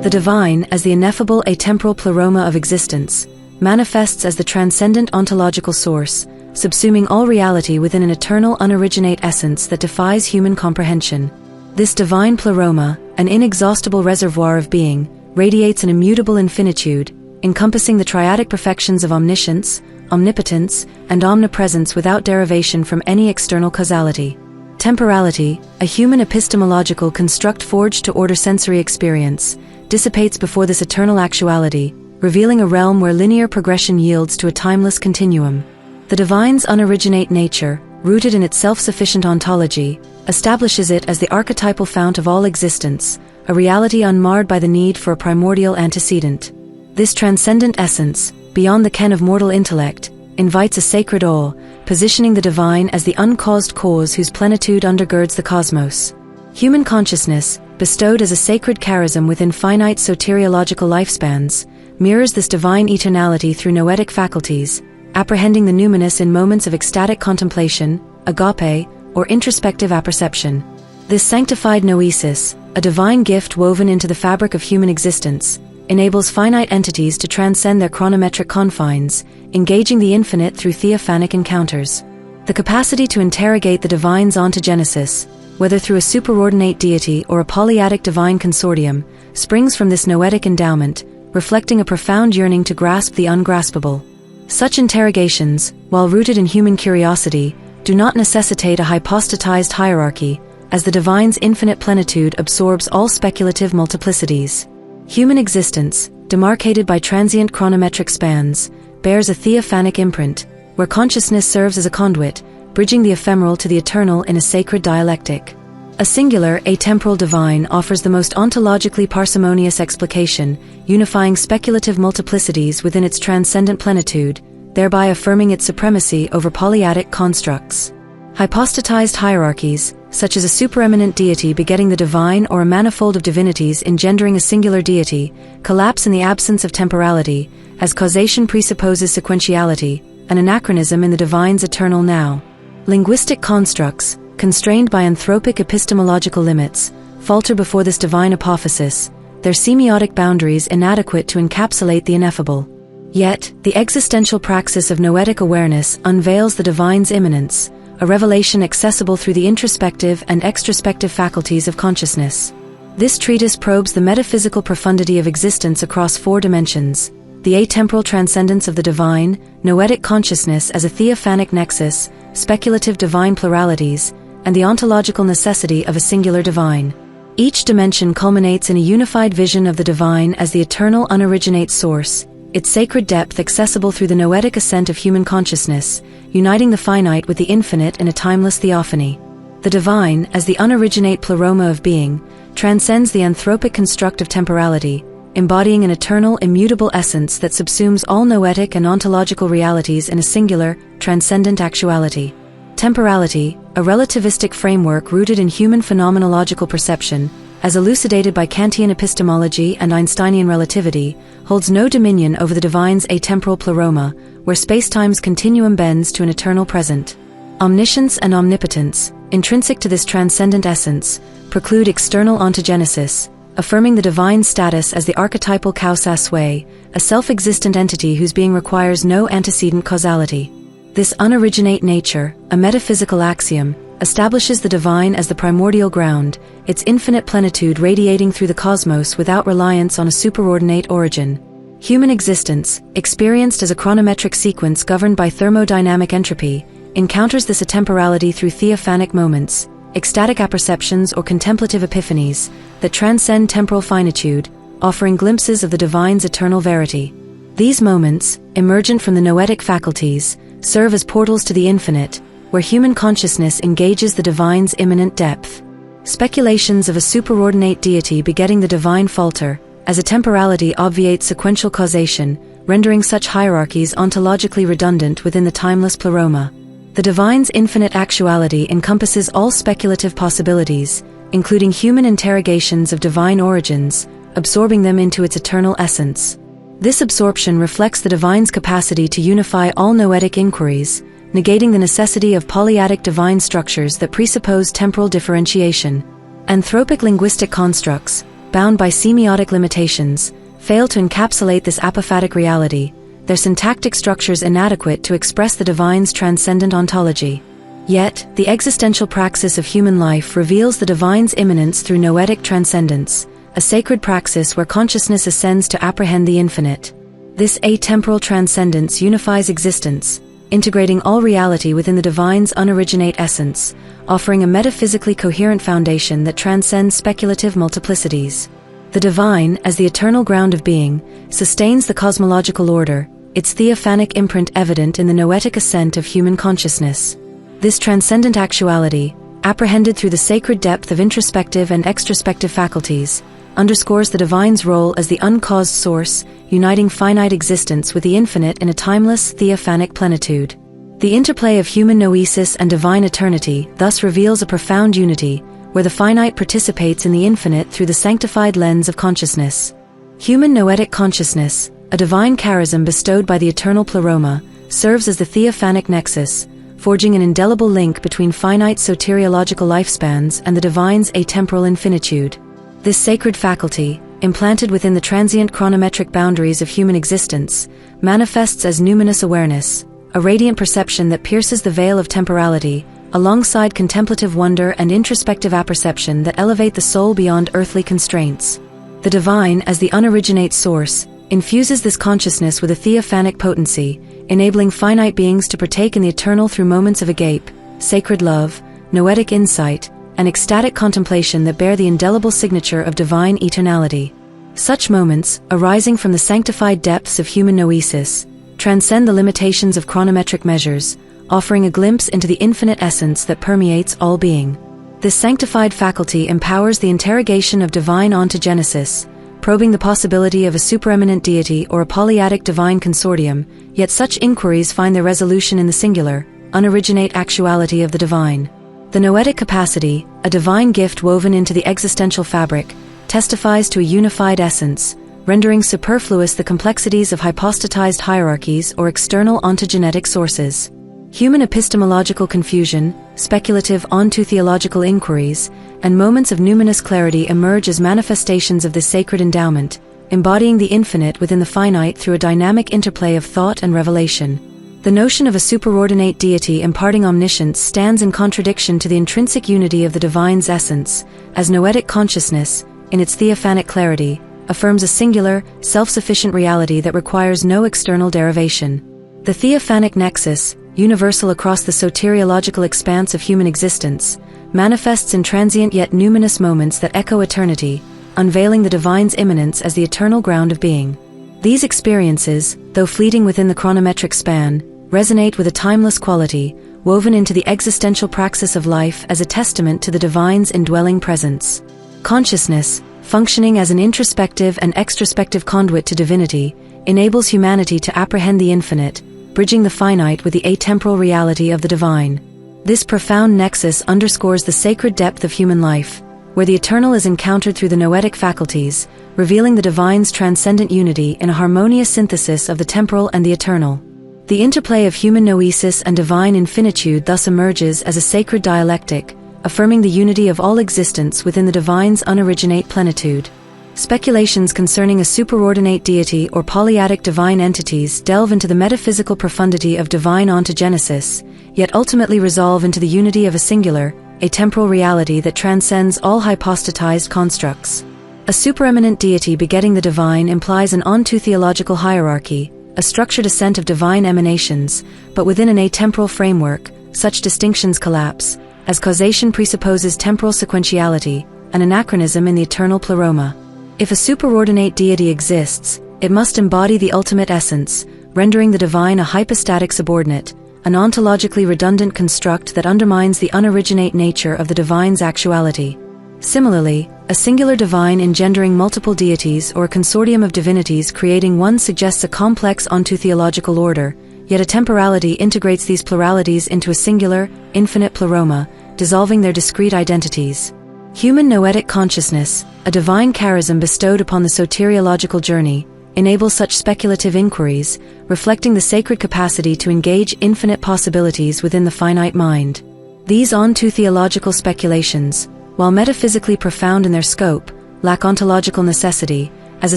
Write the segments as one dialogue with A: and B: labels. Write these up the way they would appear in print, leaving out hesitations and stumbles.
A: The divine, as the ineffable atemporal pleroma of existence, manifests as the transcendent ontological source, subsuming all reality within an eternal unoriginate essence that defies human comprehension. This divine pleroma, an inexhaustible reservoir of being, radiates an immutable infinitude, encompassing the triadic perfections of omniscience, omnipotence, and omnipresence without derivation from any external causality. Temporality, a human epistemological construct forged to order sensory experience, dissipates before this eternal actuality, revealing a realm where linear progression yields to a timeless continuum. The divine's unoriginate nature, rooted in its self-sufficient ontology, establishes it as the archetypal fount of all existence, a reality unmarred by the need for a primordial antecedent. This transcendent essence, beyond the ken of mortal intellect, invites a sacred awe, positioning the divine as the uncaused cause whose plenitude undergirds the cosmos. Human consciousness, bestowed as a sacred charism within finite soteriological lifespans, mirrors this divine eternality through noetic faculties, apprehending the numinous in moments of ecstatic contemplation, agape, or introspective apperception. This sanctified noesis, a divine gift woven into the fabric of human existence, enables finite entities to transcend their chronometric confines, engaging the infinite through theophanic encounters. The capacity to interrogate the divine's ontogenesis, whether through a superordinate deity or a polyadic divine consortium, springs from this noetic endowment, reflecting a profound yearning to grasp the ungraspable. Such interrogations, while rooted in human curiosity, do not necessitate a hypostatized hierarchy, as the divine's infinite plenitude absorbs all speculative multiplicities. Human existence, demarcated by transient chronometric spans, bears a theophanic imprint, where consciousness serves as a conduit, bridging the ephemeral to the eternal in a sacred dialectic. A singular, atemporal divine offers the most ontologically parsimonious explication, unifying speculative multiplicities within its transcendent plenitude, thereby affirming its supremacy over polyadic constructs. Hypostatized hierarchies, such as a supereminent deity begetting the divine or a manifold of divinities engendering a singular deity, collapse in the absence of temporality, as causation presupposes sequentiality, an anachronism in the divine's eternal now. Linguistic constructs, constrained by anthropic epistemological limits, falter before this divine apophysis, their semiotic boundaries inadequate to encapsulate the ineffable. Yet, the existential praxis of noetic awareness unveils the divine's immanence, a revelation accessible through the introspective and extrospective faculties of consciousness. This treatise probes the metaphysical profundity of existence across 4 dimensions: the atemporal transcendence of the divine, noetic consciousness as a theophanic nexus, speculative divine pluralities, and the ontological necessity of a singular divine. Each dimension culminates in a unified vision of the divine as the eternal unoriginate source, its sacred depth accessible through the noetic ascent of human consciousness, uniting the finite with the infinite in a timeless theophany. The divine, as the unoriginate pleroma of being, transcends the anthropic construct of temporality, embodying an eternal, immutable essence that subsumes all noetic and ontological realities in a singular, transcendent actuality. Temporality, a relativistic framework rooted in human phenomenological perception, as elucidated by Kantian epistemology and Einsteinian relativity, holds no dominion over the divine's atemporal pleroma, where spacetime's continuum bends to an eternal present. Omniscience and omnipotence, intrinsic to this transcendent essence, preclude external ontogenesis, affirming the divine's status as the archetypal causa sui, a self-existent entity whose being requires no antecedent causality. This unoriginate nature, a metaphysical axiom, establishes the divine as the primordial ground, its infinite plenitude radiating through the cosmos without reliance on a superordinate origin. Human existence, experienced as a chronometric sequence governed by thermodynamic entropy, encounters this atemporality through theophanic moments, ecstatic apperceptions or contemplative epiphanies that transcend temporal finitude, offering glimpses of the divine's eternal verity. These moments, emergent from the noetic faculties, serve as portals to the infinite, where human consciousness engages the divine's immanent depth. Speculations of a superordinate deity begetting the divine falter, as a temporality obviates sequential causation, rendering such hierarchies ontologically redundant within the timeless pleroma. The divine's infinite actuality encompasses all speculative possibilities, including human interrogations of divine origins, absorbing them into its eternal essence. This absorption reflects the divine's capacity to unify all noetic inquiries, negating the necessity of polyadic divine structures that presuppose temporal differentiation. Anthropic linguistic constructs, bound by semiotic limitations, fail to encapsulate this apophatic reality, their syntactic structures inadequate to express the divine's transcendent ontology. Yet, the existential praxis of human life reveals the divine's immanence through noetic transcendence, a sacred praxis where consciousness ascends to apprehend the infinite. This atemporal transcendence unifies existence, integrating all reality within the divine's unoriginate essence, offering a metaphysically coherent foundation that transcends speculative multiplicities. The divine, as the eternal ground of being, sustains the cosmological order, its theophanic imprint evident in the noetic ascent of human consciousness. This transcendent actuality, apprehended through the sacred depth of introspective and extrospective faculties, underscores the divine's role as the uncaused source, uniting finite existence with the infinite in a timeless, theophanic plenitude. The interplay of human noesis and divine eternity thus reveals a profound unity, where the finite participates in the infinite through the sanctified lens of consciousness. Human noetic consciousness, a divine charism bestowed by the eternal pleroma, serves as the theophanic nexus, forging an indelible link between finite soteriological lifespans and the divine's atemporal infinitude. This sacred faculty, implanted within the transient chronometric boundaries of human existence, manifests as numinous awareness, a radiant perception that pierces the veil of temporality, alongside contemplative wonder and introspective apperception that elevate the soul beyond earthly constraints. The divine, as the unoriginate source, infuses this consciousness with a theophanic potency, enabling finite beings to partake in the eternal through moments of agape, sacred love, noetic insight, and ecstatic contemplation that bear the indelible signature of divine eternality. Such moments, arising from the sanctified depths of human noesis, transcend the limitations of chronometric measures, offering a glimpse into the infinite essence that permeates all being. This sanctified faculty empowers the interrogation of divine ontogenesis, probing the possibility of a supereminent deity or a polyadic divine consortium, yet such inquiries find their resolution in the singular, unoriginate actuality of the divine. The noetic capacity, a divine gift woven into the existential fabric, testifies to a unified essence, rendering superfluous the complexities of hypostatized hierarchies or external ontogenetic sources. Human epistemological confusion, speculative onto-theological inquiries, and moments of numinous clarity emerge as manifestations of this sacred endowment, embodying the infinite within the finite through a dynamic interplay of thought and revelation. The notion of a superordinate deity imparting omniscience stands in contradiction to the intrinsic unity of the divine's essence, as noetic consciousness, in its theophanic clarity, affirms a singular, self-sufficient reality that requires no external derivation. The theophanic nexus, universal across the soteriological expanse of human existence, manifests in transient yet numinous moments that echo eternity, unveiling the divine's immanence as the eternal ground of being. These experiences, though fleeting within the chronometric span, resonate with a timeless quality, woven into the existential praxis of life as a testament to the divine's indwelling presence. Consciousness, functioning as an introspective and extrospective conduit to divinity, enables humanity to apprehend the infinite, bridging the finite with the atemporal reality of the divine. This profound nexus underscores the sacred depth of human life, where the eternal is encountered through the noetic faculties, revealing the divine's transcendent unity in a harmonious synthesis of the temporal and the eternal. The interplay of human noesis and divine infinitude thus emerges as a sacred dialectic, affirming the unity of all existence within the divine's unoriginate plenitude. Speculations concerning a superordinate deity or polyadic divine entities delve into the metaphysical profundity of divine ontogenesis, yet ultimately resolve into the unity of a singular, atemporal reality that transcends all hypostatized constructs. A supereminent deity begetting the divine implies an onto-theological hierarchy, a structured ascent of divine emanations, but within an atemporal framework, such distinctions collapse, as causation presupposes temporal sequentiality, an anachronism in the eternal pleroma. If a superordinate deity exists, it must embody the ultimate essence, rendering the divine a hypostatic subordinate, an ontologically redundant construct that undermines the unoriginate nature of the divine's actuality. Similarly, a singular divine engendering multiple deities or a consortium of divinities creating one suggests a complex onto-theological order, yet a temporality integrates these pluralities into a singular, infinite pleroma, dissolving their discrete identities. Human noetic consciousness, a divine charism bestowed upon the soteriological journey, enables such speculative inquiries, reflecting the sacred capacity to engage infinite possibilities within the finite mind. These onto-theological speculations, while metaphysically profound in their scope, lack ontological necessity, as a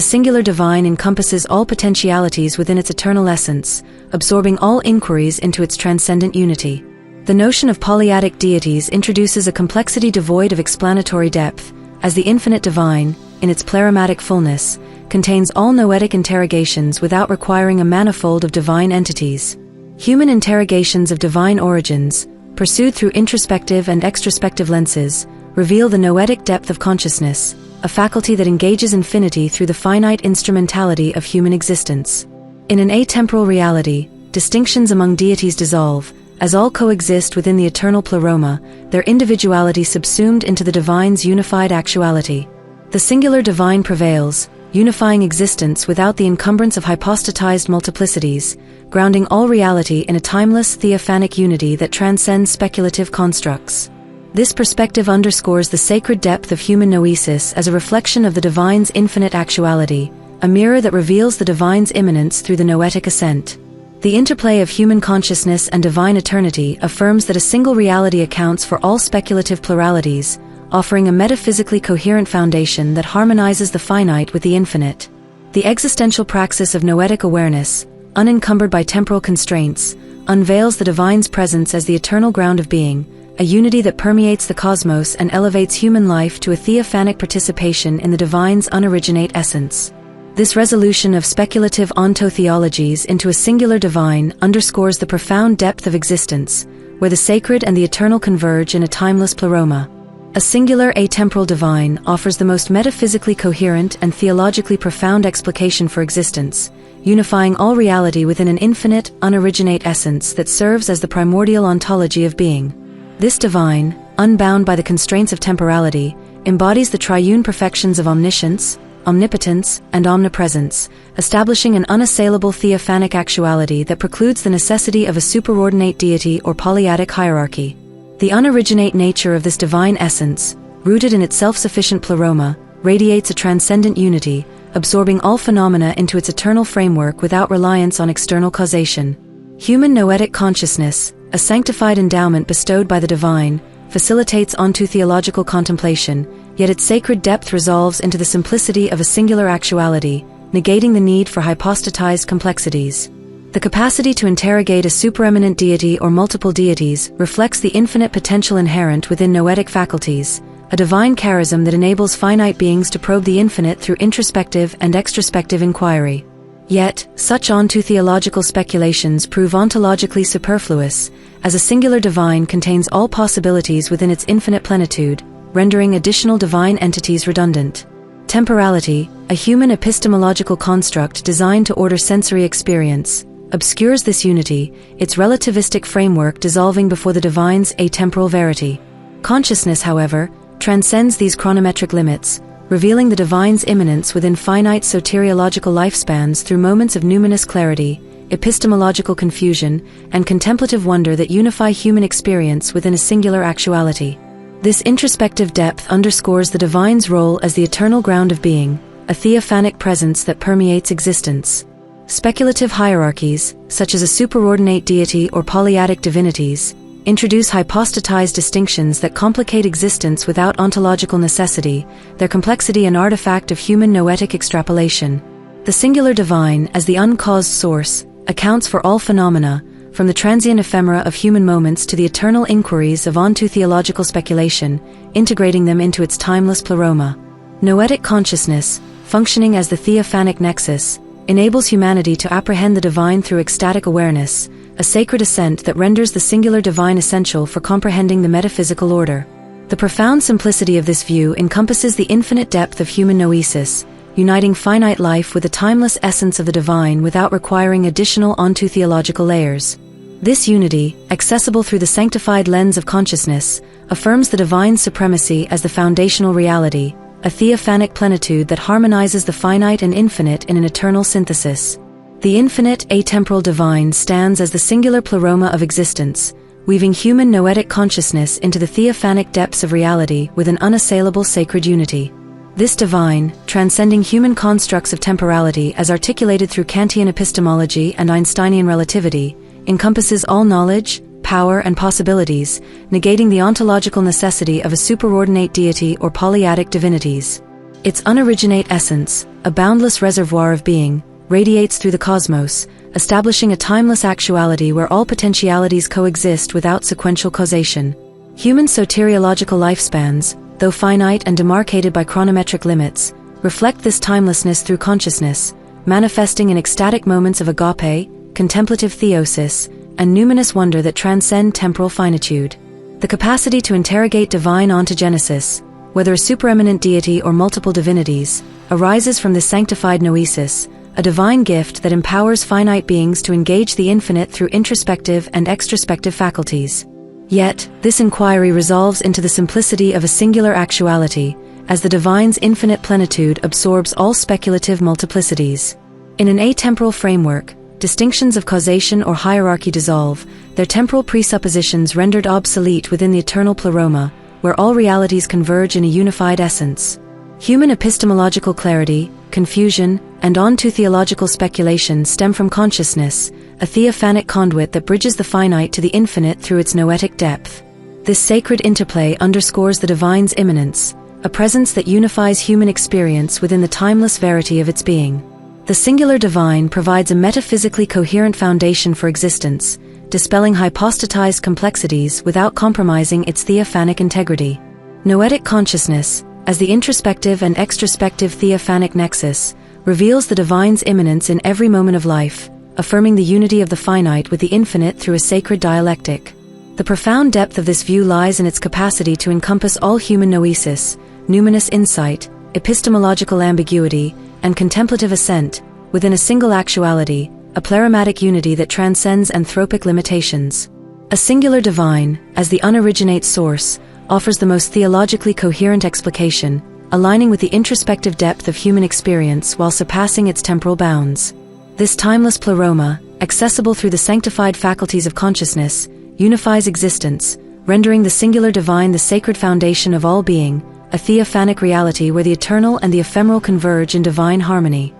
A: singular divine encompasses all potentialities within its eternal essence, absorbing all inquiries into its transcendent unity. The notion of polyadic deities introduces a complexity devoid of explanatory depth, as the infinite divine, in its plerimatic fullness, contains all noetic interrogations without requiring a manifold of divine entities. Human interrogations of divine origins, pursued through introspective and extrospective lenses, reveal the noetic depth of consciousness, a faculty that engages infinity through the finite instrumentality of human existence. In an atemporal reality, distinctions among deities dissolve, as all coexist within the eternal pleroma, their individuality subsumed into the divine's unified actuality. The singular divine prevails, unifying existence without the encumbrance of hypostatized multiplicities, grounding all reality in a timeless theophanic unity that transcends speculative constructs. This perspective underscores the sacred depth of human noesis as a reflection of the divine's infinite actuality, a mirror that reveals the divine's immanence through the noetic ascent. The interplay of human consciousness and divine eternity affirms that a single reality accounts for all speculative pluralities, offering a metaphysically coherent foundation that harmonizes the finite with the infinite. The existential praxis of noetic awareness, unencumbered by temporal constraints, unveils the divine's presence as the eternal ground of being, a unity that permeates the cosmos and elevates human life to a theophanic participation in the divine's unoriginate essence. This resolution of speculative ontotheologies into a singular divine underscores the profound depth of existence, where the sacred and the eternal converge in a timeless pleroma. A singular atemporal divine offers the most metaphysically coherent and theologically profound explication for existence, unifying all reality within an infinite, unoriginate essence that serves as the primordial ontology of being. This divine, unbound by the constraints of temporality, embodies the triune perfections of omniscience, omnipotence, and omnipresence, establishing an unassailable theophanic actuality that precludes the necessity of a superordinate deity or polyadic hierarchy. The unoriginate nature of this divine essence, rooted in its self-sufficient pleroma, radiates a transcendent unity, absorbing all phenomena into its eternal framework without reliance on external causation. Human noetic consciousness, a sanctified endowment bestowed by the divine, facilitates ontotheological contemplation, yet its sacred depth resolves into the simplicity of a singular actuality, negating the need for hypostatized complexities. The capacity to interrogate a supereminent deity or multiple deities reflects the infinite potential inherent within noetic faculties, a divine charism that enables finite beings to probe the infinite through introspective and extrospective inquiry. Yet, such ontotheological speculations prove ontologically superfluous, as a singular divine contains all possibilities within its infinite plenitude, rendering additional divine entities redundant. Temporality, a human epistemological construct designed to order sensory experience, obscures this unity, its relativistic framework dissolving before the divine's atemporal verity. Consciousness, however, transcends these chronometric limits, revealing the divine's immanence within finite soteriological lifespans through moments of numinous clarity, epistemological confusion, and contemplative wonder that unify human experience within a singular actuality. This introspective depth underscores the divine's role as the eternal ground of being, a theophanic presence that permeates existence. Speculative hierarchies, such as a superordinate deity or polyadic divinities, introduce hypostatized distinctions that complicate existence without ontological necessity, their complexity an artifact of human noetic extrapolation. The singular divine, as the uncaused source, accounts for all phenomena, from the transient ephemera of human moments to the eternal inquiries of ontotheological speculation, integrating them into its timeless pleroma. Noetic consciousness, functioning as the theophanic nexus, enables humanity to apprehend the divine through ecstatic awareness, a sacred ascent that renders the singular divine essential for comprehending the metaphysical order. The profound simplicity of this view encompasses the infinite depth of human noesis, uniting finite life with the timeless essence of the divine without requiring additional ontotheological layers. This unity, accessible through the sanctified lens of consciousness, affirms the divine's supremacy as the foundational reality, a theophanic plenitude that harmonizes the finite and infinite in an eternal synthesis. The infinite atemporal divine stands as the singular pleroma of existence, weaving human noetic consciousness into the theophanic depths of reality with an unassailable sacred unity. This divine, transcending human constructs of temporality as articulated through Kantian epistemology and Einsteinian relativity, encompasses all knowledge, power, and possibilities, negating the ontological necessity of a superordinate deity or polyadic divinities. Its unoriginate essence, a boundless reservoir of being, radiates through the cosmos, establishing a timeless actuality where all potentialities coexist without sequential causation. Human soteriological lifespans, though finite and demarcated by chronometric limits, reflect this timelessness through consciousness, manifesting in ecstatic moments of agape, contemplative theosis, and numinous wonder that transcend temporal finitude. The capacity to interrogate divine ontogenesis, whether a supereminent deity or multiple divinities, arises from this sanctified noesis, a divine gift that empowers finite beings to engage the infinite through introspective and extrospective faculties. Yet, this inquiry resolves into the simplicity of a singular actuality, as the divine's infinite plenitude absorbs all speculative multiplicities. In an atemporal framework, distinctions of causation or hierarchy dissolve, their temporal presuppositions rendered obsolete within the eternal pleroma, where all realities converge in a unified essence. Human epistemological clarity, confusion, and onto-theological speculation stem from consciousness, a theophanic conduit that bridges the finite to the infinite through its noetic depth. This sacred interplay underscores the divine's immanence, a presence that unifies human experience within the timeless verity of its being. The singular divine provides a metaphysically coherent foundation for existence, dispelling hypostatized complexities without compromising its theophanic integrity. Noetic consciousness, as the introspective and extrospective theophanic nexus, reveals the divine's immanence in every moment of life, affirming the unity of the finite with the infinite through a sacred dialectic. The profound depth of this view lies in its capacity to encompass all human noesis, numinous insight, epistemological ambiguity, and contemplative assent, within a single actuality, a plerimatic unity that transcends anthropic limitations. A singular divine, as the unoriginate source, offers the most theologically coherent explication, aligning with the introspective depth of human experience while surpassing its temporal bounds. This timeless pleroma, accessible through the sanctified faculties of consciousness, unifies existence, rendering the singular divine the sacred foundation of all being, a theophanic reality where the eternal and the ephemeral converge in divine harmony.